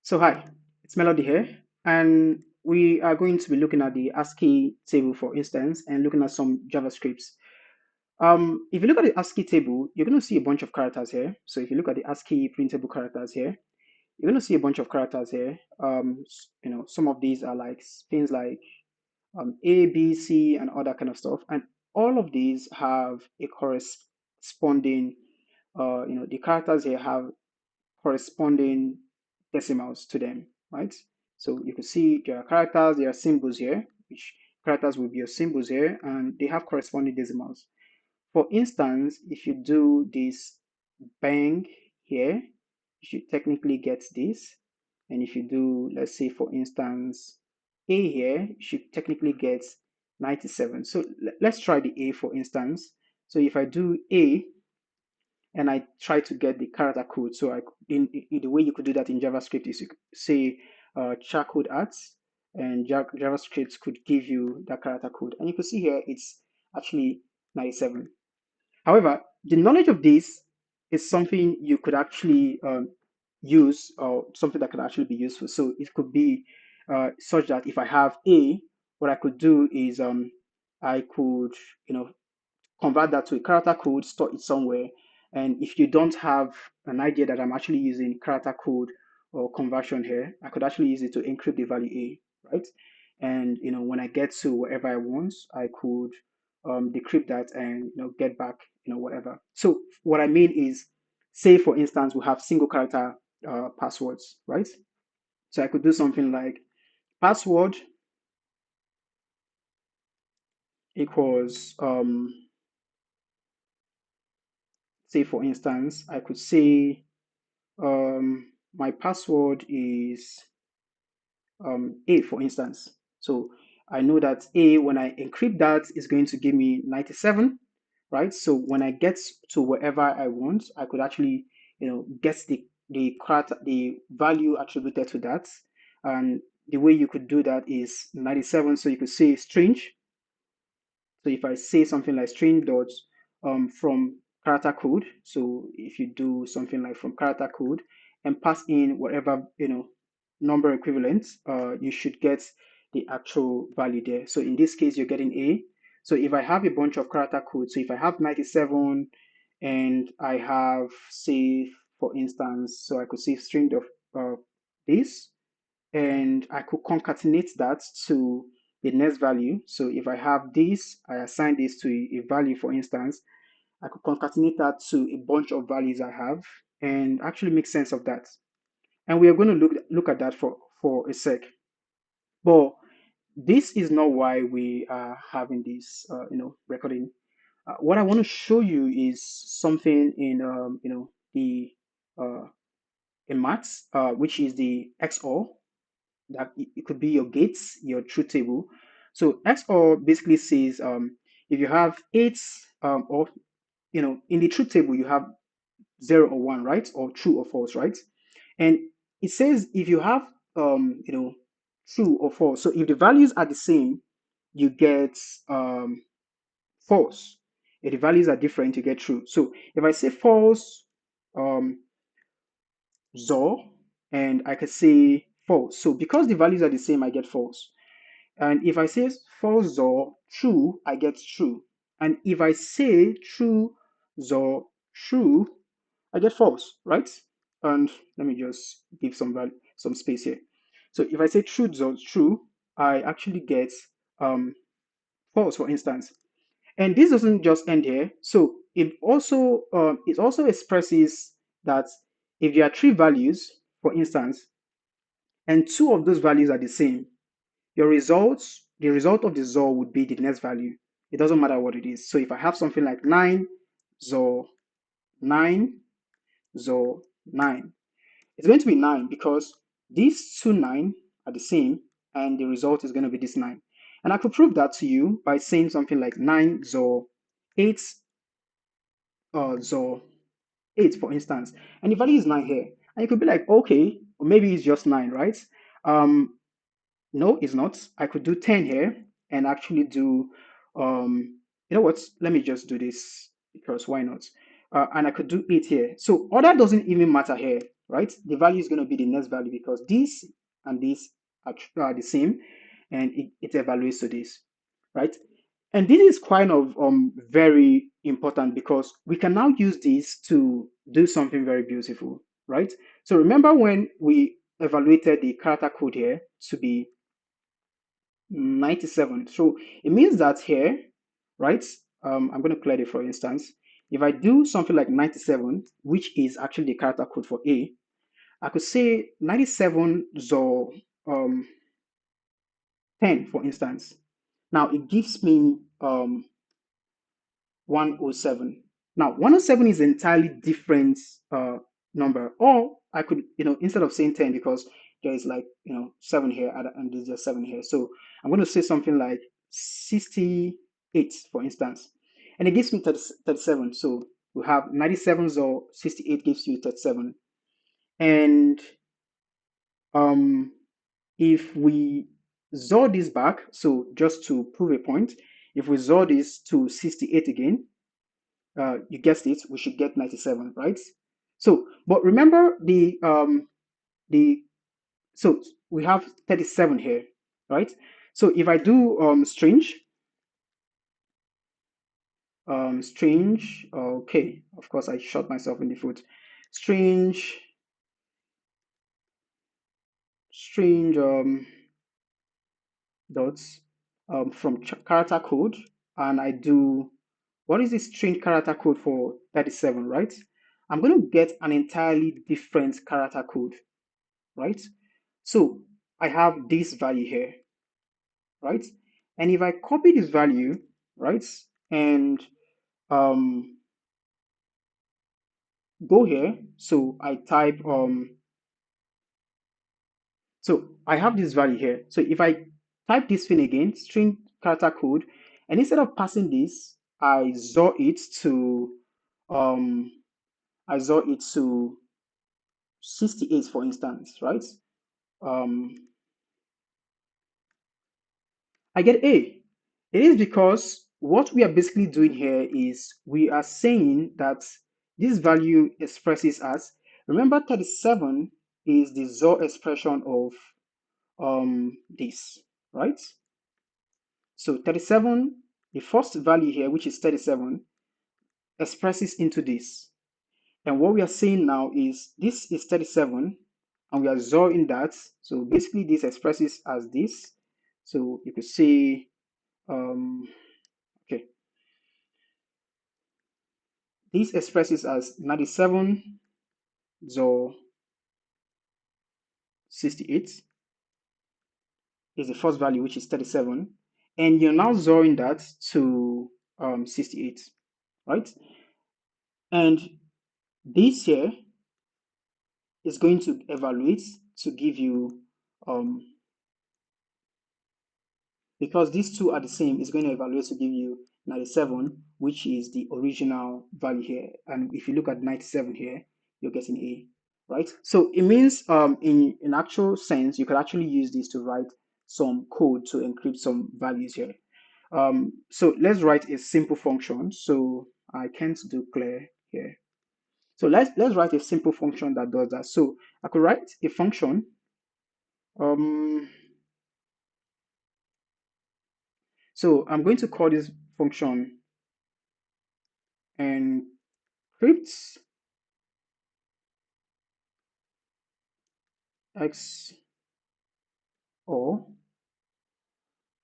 So hi, it's Melody here, and we are going to be looking at the ASCII table, for instance, and looking at some JavaScripts. If you look at the ASCII table, you're going to see a bunch of characters here. So if you look at the ASCII printable characters here, you're going to see a bunch of characters here. Some of these are like things like A, B, C, and all that kind of stuff, and all of these have a corresponding. The characters here have corresponding decimals to them, right? So you can see there are characters, there are symbols here, which characters will be your symbols here, and they have corresponding decimals. For instance, if you do this bang here, you should technically get this. And if you do, let's say, for instance, A here, you should technically get 97. So let's try the A, for instance. So if I do A, and I try to get the character code. So in the way you could do that in JavaScript is you could say char code arts, and JavaScript could give you that character code. And you can see here it's actually 97. However, the knowledge of this is something you could actually use, or something that could actually be useful. So it could be such that if I have A, what I could do is I could, convert that to a character code, store it somewhere. And if you don't have an idea that I'm actually using character code or conversion here, I could actually use it to encrypt the value A, right? And when I get to whatever I want, I could decrypt that and get back whatever. So what I mean is, say for instance, we have single character passwords, right? So I could do something like password equals say for instance, I could say my password is A, for instance. So I know that A, when I encrypt that, is going to give me 97, right? So when I get to wherever I want, I could actually, get the value attributed to that. And the way you could do that is 97. So you could say string. So if I say something like string dot from character code, so if you do something like from character code and pass in whatever number equivalent, you should get the actual value there. So in this case, you're getting A. So if I have a bunch of character code, so if I have 97 and I have, say, for instance, so I could say string of this, and I could concatenate that to the next value. So if I have this, I assign this to a value, for instance, I could concatenate that to a bunch of values I have and actually make sense of that. And we are going to look at that for a sec. But this is not why we are having this, recording. What I want to show you is something in, the in maths, which is the XOR. That it could be your gates, your truth table. So XOR basically says if you have eight or in the truth table you have 0 or 1, right, or true or false, right? And it says if you have true or false. So if the values are the same, you get false. If the values are different, you get true. So if I say false um, XOR, and I could say false. So because the values are the same, I get false. And if I say false or true, I get true. And if I say true or true, I get false, right? And let me just give some space here. So if I say true or true, I actually get false, for instance. And this doesn't just end here. So it also expresses that if there are three values, for instance, and two of those values are the same, the result of the XOR would be the next value. It doesn't matter what it is. So if I have something like 9, XOR 9, XOR 9, it's going to be 9 because these two 9 are the same and the result is going to be this 9. And I could prove that to you by saying something like 9 XOR 8 XOR 8, for instance. And the value is 9 here. And you could be like, okay, or maybe it's just 9, right? No, it's not. I could do 10 here and actually do, you know what? Let me just do this because why not? And I could do 8 here. So order doesn't even matter here. right? The value is going to be the next value because this and this are the same, and it evaluates to this, right? And this is kind of very important because we can now use this to do something very beautiful, right? So remember when we evaluated the character code here to be 97. So it means that here, right? I'm going to clear it for instance. If I do something like 97, which is actually the character code for A, I could say 97 XOR 10, for instance. Now it gives me 107. Now 107 is an entirely different number, or I could, instead of saying 10 because there is like 7 here and there's just 7 here, so I'm going to say something like 68, for instance, and it gives me 37. So we have 97 or 68 gives you 37, and um if we XOR this back, so just to prove a point, if we XOR this to 68 again, you guessed it, we should get 97, right? So, but remember the so we have 37 here, right? So if I do strange, okay, of course I shot myself in the foot. Strange, strange dots from character code, and I do what is this string character code for 37, right? I'm going to get an entirely different character code, right? So I have this value here, right? And if I copy this value, right, and um, go here, so I type, so I have this value here. So if I type this thing again, string character code, and instead of passing this, um, I XOR it to 68, for instance, right? Um, I get A. It is because what we are basically doing here is we are saying that this value expresses as, remember 37 is the XOR expression of this, right? So 37, the first value here, which is 37, expresses into this. And what we are saying now is this is 37 and we are XORing that. So basically this expresses as this. So you could say, okay, this expresses as 97 XOR 68 is the first value, which is 37. And you're now XORing that to 68, right? And this here is going to evaluate to give you because these two are the same, it's going to evaluate to give you 97, which is the original value here. And if you look at 97 here, you're getting A, right? So it means in actual sense, you could actually use this to write some code to encrypt some values here. So let's write a simple function. So I can't do clear here. So let's write a simple function that does that. So I could write a function. So I'm going to call this function encrypt XOR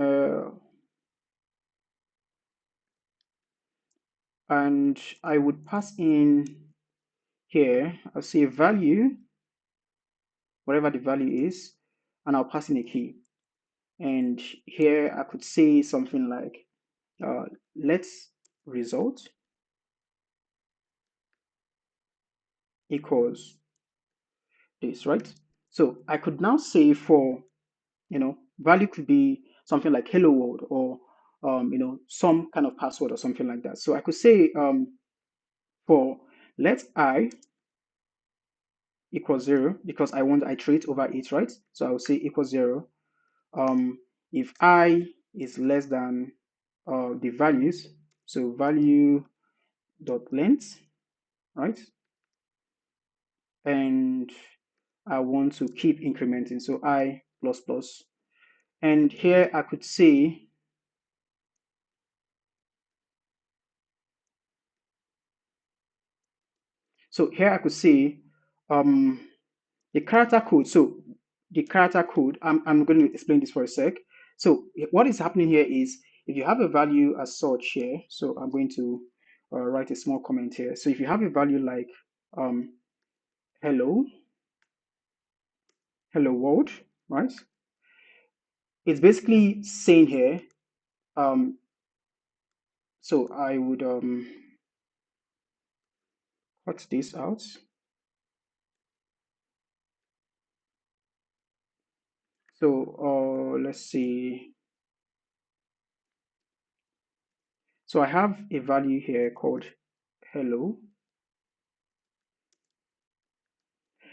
uh, and I would pass in here, I'll say value, whatever the value is, and I'll pass in a key. And here I could say something like let's result equals this, right? So I could now say for, value could be something like hello world or, some kind of password or something like that. So I could say for let I equals 0 because I want iterate over it, right? So I will say equals 0. If I is less than the values, so value dot length, right? and I want to keep incrementing. So I plus plus. And here I could say, so here I could say um, the character code. So the character code, I'm going to explain this for a sec. So what is happening here is if you have a value as such here, so I'm going to write a small comment here. So if you have a value like um, hello, hello world, right? It's basically saying here, um, so I would cut this out. So let's see. So I have a value here called hello.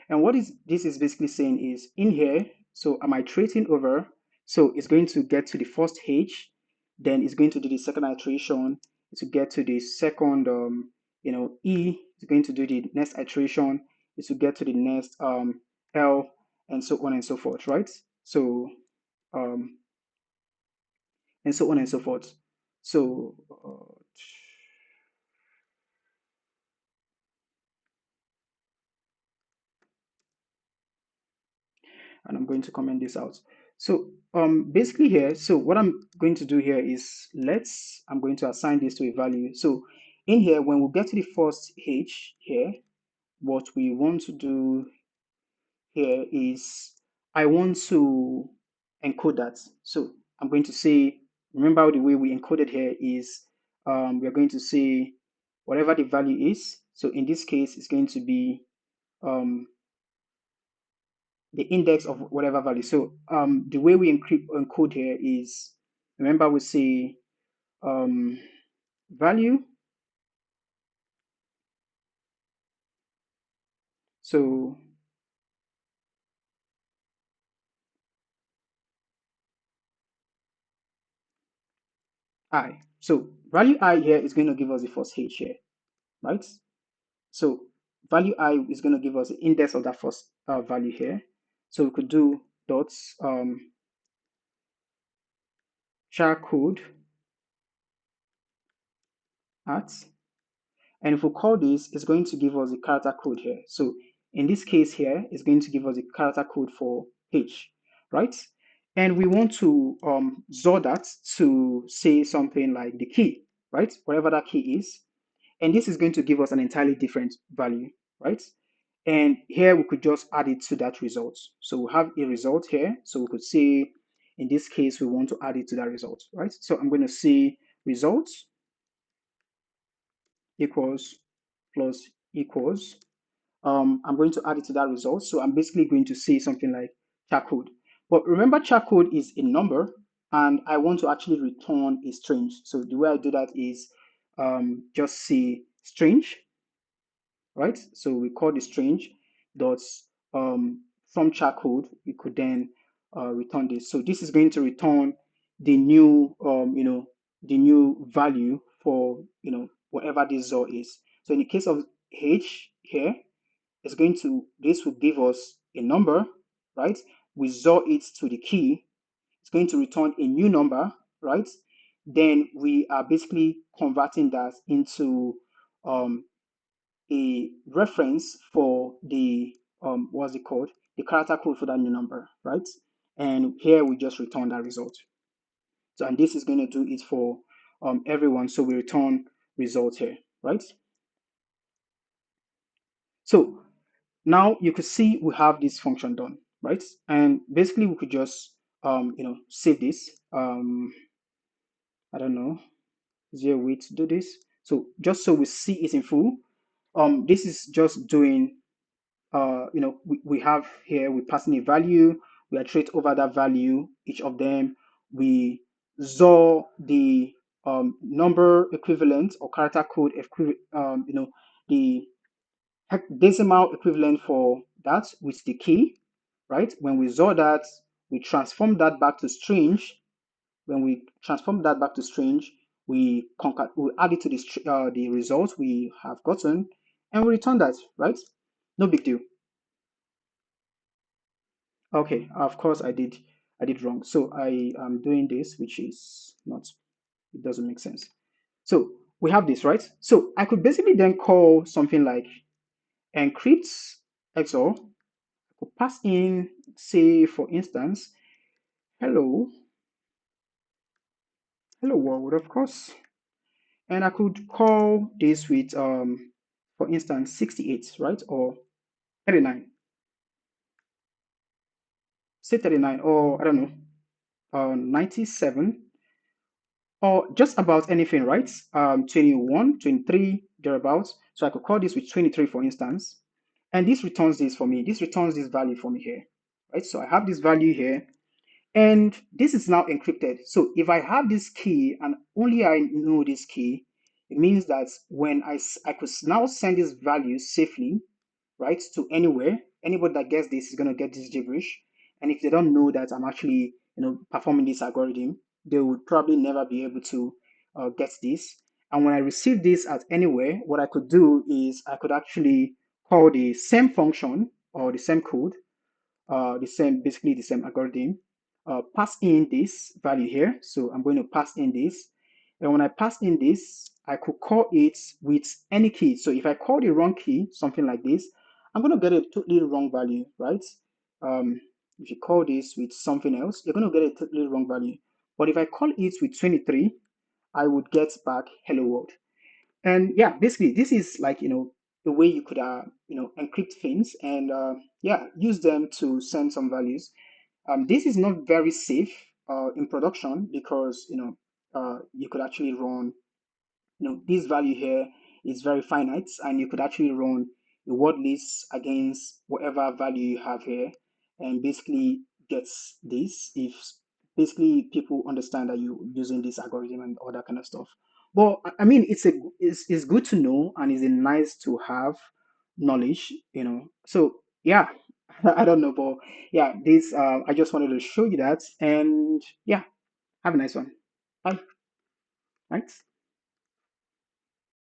And what is this is basically saying is in here, so am I iterating over? So it's going to get to the first H, then it's going to do the second iteration to get to the second, E. It's going to do the next iteration is to get to the next L, and so on and so forth, right? So um, and so on and so forth. So and I'm going to comment this out. So basically here, so what I'm going to do here is I'm going to assign this to a value. So in here, when we get to the first H here, what we want to do here is I want to encode that. So I'm going to say, remember the way we encoded here is we're going to say whatever the value is. So in this case, it's going to be um, the index of whatever value. So the way we encode here is, remember we say um, value. So I. So value I here is going to give us the first H here, right? So value I is going to give us the index of that first value here. So we could do dots char code at. And if we call this, it's going to give us the character code here. So in this case here, it's going to give us the character code for H, right? And we want to XOR that to say something like the key, right? Whatever that key is. And this is going to give us an entirely different value, right? And here we could just add it to that result. So we have a result here. So we could say, in this case, we want to add it to that result, right? So I'm going to say results equals plus equals. I'm going to add it to that result. So I'm basically going to say something like charcode. But remember, charcode is a number, and I want to actually return a string. So the way I do that is just say string, right? So we call the string dots from charcode. We could then return this. So this is going to return the new, the new value for whatever this XOR is. So in the case of H here, it's going to, this will give us a number, right? We XOR it to the key. It's going to return a new number, right? Then we are basically converting that into a reference for the what's it called? The character code for that new number, right? And here we just return that result. So, and this is going to do it for everyone. So we return result here, right? So now you could see we have this function done, right? And basically we could just save this. I don't know, is there a way to do this? So just so we see it in full, this is just doing we have here, we pass in a value, we iterate over that value, each of them, we XOR the number equivalent or character code the decimal equivalent for that with the key, right? When we XOR that, we transform that back to string. When we transform that back to string, we add it to the result we have gotten, and we return that, right? No big deal. Okay, of course I did wrong. So I am doing this, which is not, it doesn't make sense. So we have this, right? So I could basically then call something like encrypt XOR. I could pass in, say, for instance, hello, hello world, of course. And I could call this with, for instance, 68, right? Or 39, say 39, or I don't know, 97, or just about anything, right? 21, 23, thereabouts. So I could call this with 23, for instance. And this returns this for me. This returns this value for me here, right? So I have this value here. And this is now encrypted. So if I have this key and only I know this key, it means that when I could now send this value safely, right, to anywhere. Anybody that gets this is going to get this gibberish. And if they don't know that I'm actually, performing this algorithm, they would probably never be able to get this. And when I receive this at anywhere, what I could do is I could actually call the same function or the same code, basically the same algorithm, pass in this value here. So I'm going to pass in this. And when I pass in this, I could call it with any key. So if I call the wrong key, something like this, I'm going to get a totally wrong value, right? Um, if you call this with something else, you're going to get a totally wrong value. But if I call it with 23, I would get back hello world. And yeah, basically, this is like, the way you could, encrypt things and, yeah, use them to send some values. This is not very safe in production because, you could actually run, this value here is very finite and you could actually run a word list against whatever value you have here and basically gets this if basically people understand that you're using this algorithm and all that kind of stuff. But I mean, it's good to know and it's a nice to have knowledge, so yeah. I don't know, but yeah, this I just wanted to show you that. And yeah, have a nice one. Bye. Right.